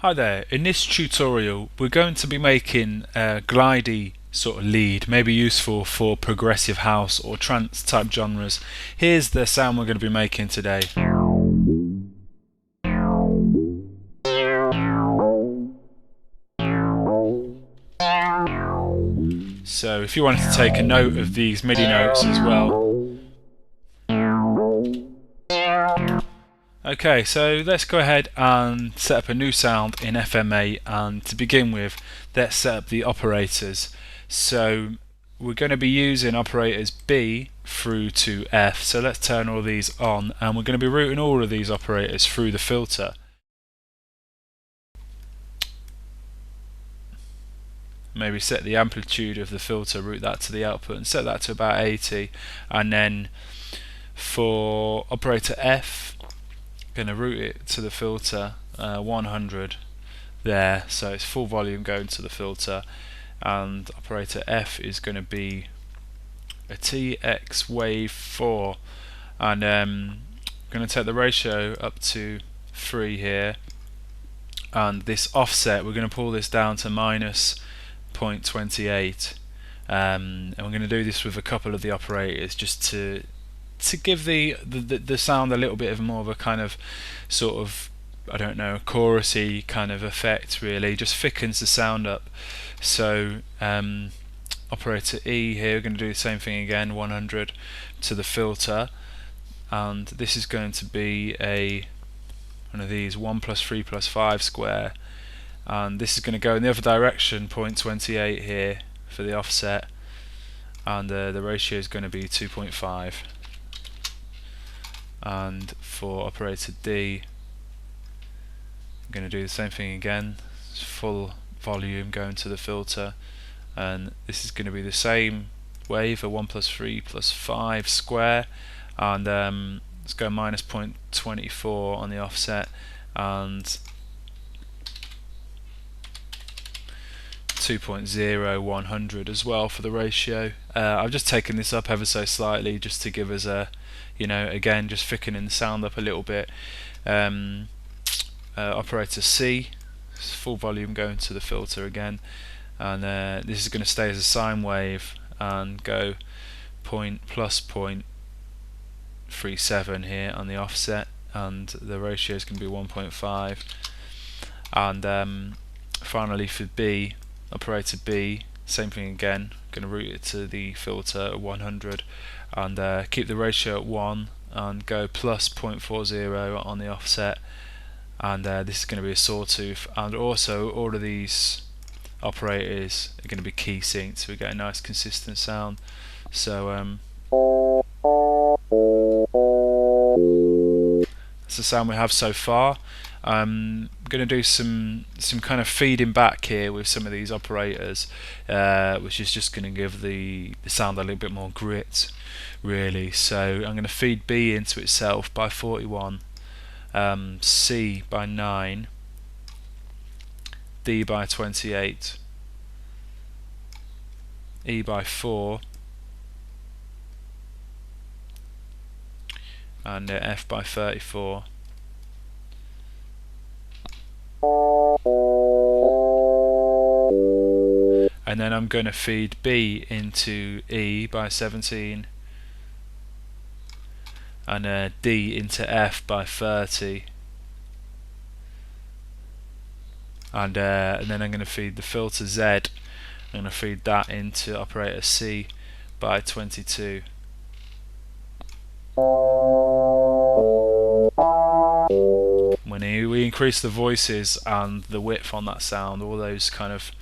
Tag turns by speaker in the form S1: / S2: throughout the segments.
S1: Hi there, in this tutorial we're going to be making a glidey sort of lead, maybe useful for progressive house or trance type genres. Here's the sound we're going to be making today. So if you wanted to take a note of these MIDI notes as well. Okay, so let's go ahead and set up a new sound in FM8, and to begin with let's set up the operators. So we're going to be using operators B through to F, so let's turn all these on and we're going to be routing all of these operators through the filter. Maybe set the amplitude of the filter, route that to the output and set that to about 80, and then for operator F going to route it to the filter 100 there, so it's full volume going to the filter, and operator F is going to be a TX wave 4, and I'm going to take the ratio up to 3 here, and this offset we're going to pull this down to minus 0.28, and we're going to do this with a couple of the operators just to give the sound a little bit of more of a kind of sort of, I don't know, chorusy kind of effect, really just thickens the sound up. So operator E here, we're going to do the same thing again, 100 to the filter, and this is going to be one of these 1 plus 3 plus 5 square, and this is going to go in the other direction, 0.28 here for the offset, and the ratio is going to be 2.5. And for operator D, I'm going to do the same thing again, full volume going to the filter, and this is going to be the same wave, a 1 plus 3 plus 5 square, and let's go minus 0.24 on the offset, and 2.0 100 as well for the ratio. I've just taken this up ever so slightly just to give us a, again just thickening the sound up a little bit. Operator C, full volume going to the filter again, and this is going to stay as a sine wave and go plus 0.37 here on the offset, and the ratio is going to be 1.5. And finally for B, operator B, same thing again, going to route it to the filter at 100 and keep the ratio at 1 and go plus 0.40 on the offset, and this is going to be a sawtooth, and also all of these operators are going to be key synced so we get a nice consistent sound. So that's the sound we have so far. I'm going to do some kind of feeding back here with some of these operators, which is just going to give the sound a little bit more grit, really. So I'm going to feed B into itself by 41, C by 9, D by 28, E by 4, and F by 34. And then I'm going to feed B into E by 17, and D into F by 30, and then I'm going to feed the filter Z, I'm going to feed that into operator C by 22. When we increase the voices and the width on that sound, all those kind of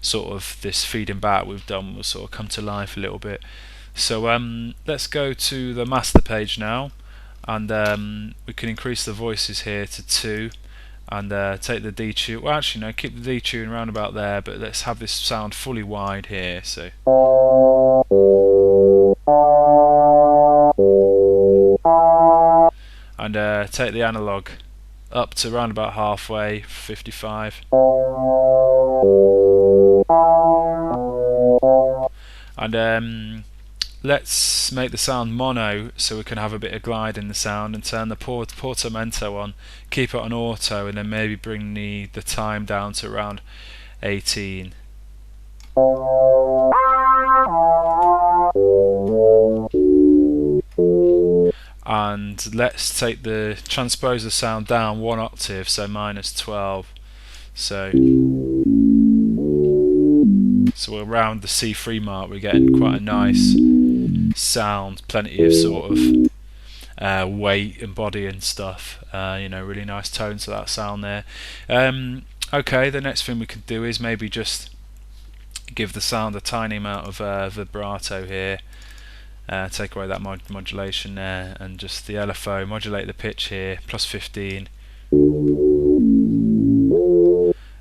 S1: sort of this feeding back we've done will sort of come to life a little bit. So let's go to the master page now, and we can increase the voices here to 2, and take the detune, well actually no, keep the detune around about there, but let's have this sound fully wide here. So and take the analog up to around about halfway, 55, and let's make the sound mono so we can have a bit of glide in the sound, and turn the portamento on, keep it on auto, and then maybe bring the time down to around 18. And let's take the transposer sound down 1 octave, so -12. So around the C3 mark we're getting quite a nice sound, plenty of sort of weight and body and stuff, really nice tone to that sound there. Okay, the next thing we could do is maybe just give the sound a tiny amount of vibrato here, take away that modulation there, and just the LFO, modulate the pitch here, +15,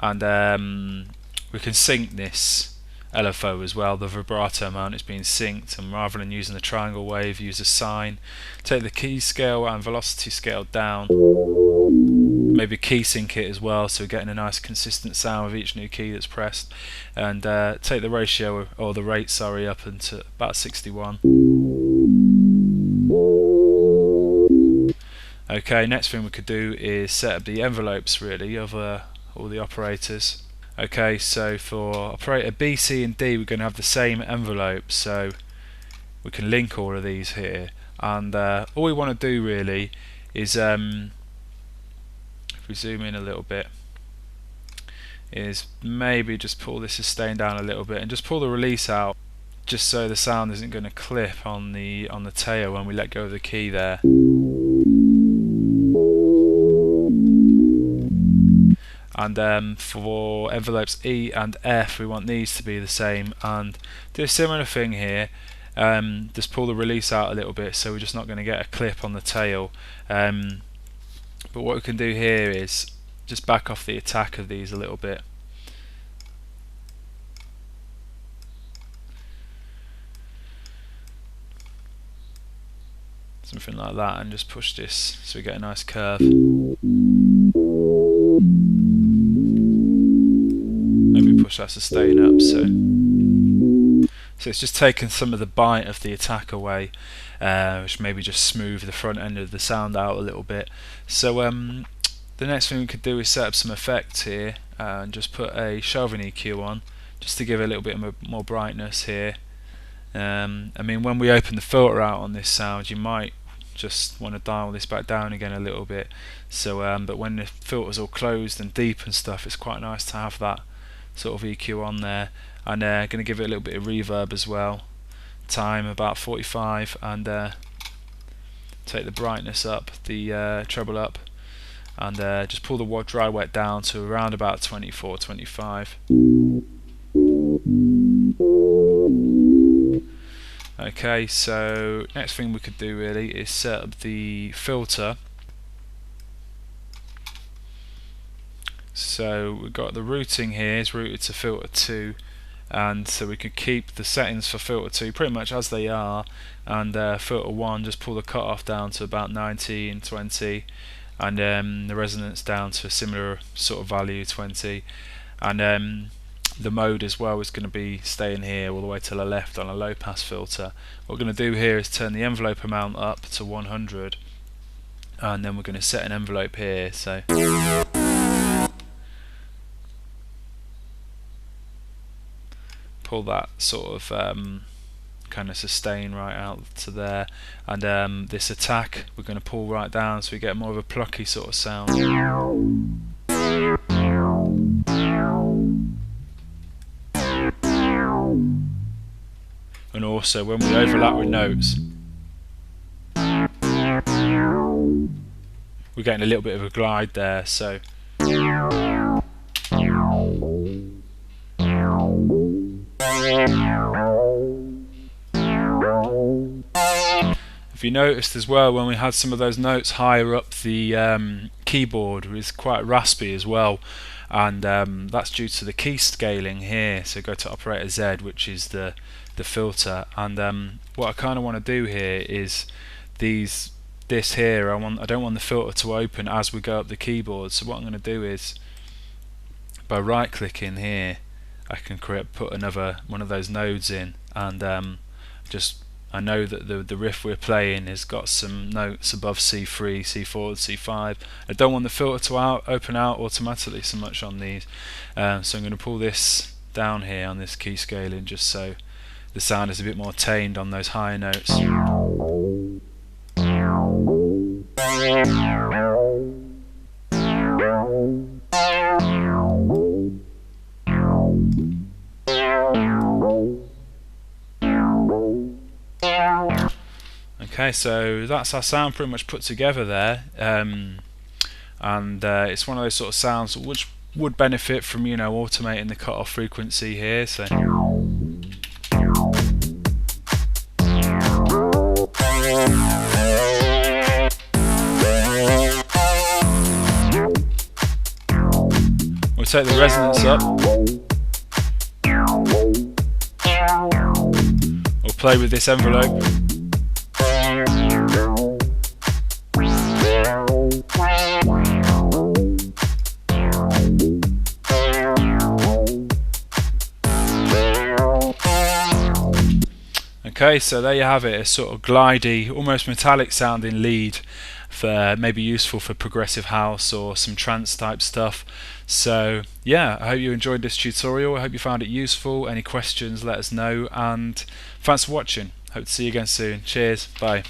S1: and we can sync this LFO as well, the vibrato amount is being synced, and rather than using the triangle wave, use a sine. Take the key scale and velocity scale down, maybe key sync it as well, so we're getting a nice consistent sound with each new key that's pressed, and take the ratio, or the rate, sorry, up into about 61. Okay, next thing we could do is set up the envelopes really of all the operators. Okay, so for operator B, C and D we're going to have the same envelope, so we can link all of these here, and all we want to do really is, if we zoom in a little bit, is maybe just pull this sustain down a little bit and just pull the release out, just so the sound isn't going to clip on the tail when we let go of the key there. And for envelopes E and F we want these to be the same, and do a similar thing here, just pull the release out a little bit so we're just not going to get a clip on the tail, but what we can do here is just back off the attack of these a little bit. Something like that, and just push this so we get a nice curve. Maybe push that sustain up, so it's just taking some of the bite of the attack away, which maybe just smooth the front end of the sound out a little bit. So the next thing we could do is set up some effects here, and just put a shelving EQ on, just to give a little bit more brightness here. I mean, when we open the filter out on this sound, you might just want to dial this back down again a little bit. So, but when the filter's all closed and deep and stuff, it's quite nice to have that sort of EQ on there. And going to give it a little bit of reverb as well. Time about 45, and take the brightness up, the treble up, and just pull the dry wet down to around about 24, 25. Okay, so next thing we could do really is set up the filter. So we've got the routing here is routed to filter 2, and so we could keep the settings for filter 2 pretty much as they are, and filter 1 just pull the cutoff down to about 19, 20, and the resonance down to a similar sort of value, 20, and the mode as well is going to be staying here all the way to the left on a low pass filter. What we're going to do here is turn the envelope amount up to 100, and then we're going to set an envelope here, so pull that sort of kind of sustain right out to there, and this attack we're going to pull right down so we get more of a plucky sort of sound. And also when we overlap with notes, we're getting a little bit of a glide there, so if you noticed as well, when we had some of those notes higher up the keyboard, it was quite raspy as well, and that's due to the key scaling here. So go to operator Z, which is the filter, and what I kind of want to do here is this here, I don't want the filter to open as we go up the keyboard. So what I'm going to do is, by right clicking here, I can put another one of those nodes in, and just I know that the riff we're playing has got some notes above C3, C4, C5. I don't want the filter to open out automatically so much on these, so I'm going to pull this down here on this key scaling just so the sound is a bit more tamed on those higher notes. Okay, so that's our sound pretty much put together there, and it's one of those sort of sounds which would benefit from, you know, automating the cutoff frequency here. So we'll take the resonance up. We'll play with this envelope. Okay, so there you have it, a sort of glidey, almost metallic sounding lead for maybe useful for progressive house or some trance type stuff. So yeah, I hope you enjoyed this tutorial. I hope you found it useful. Any questions, let us know, and thanks for watching. Hope to see you again soon. Cheers, bye.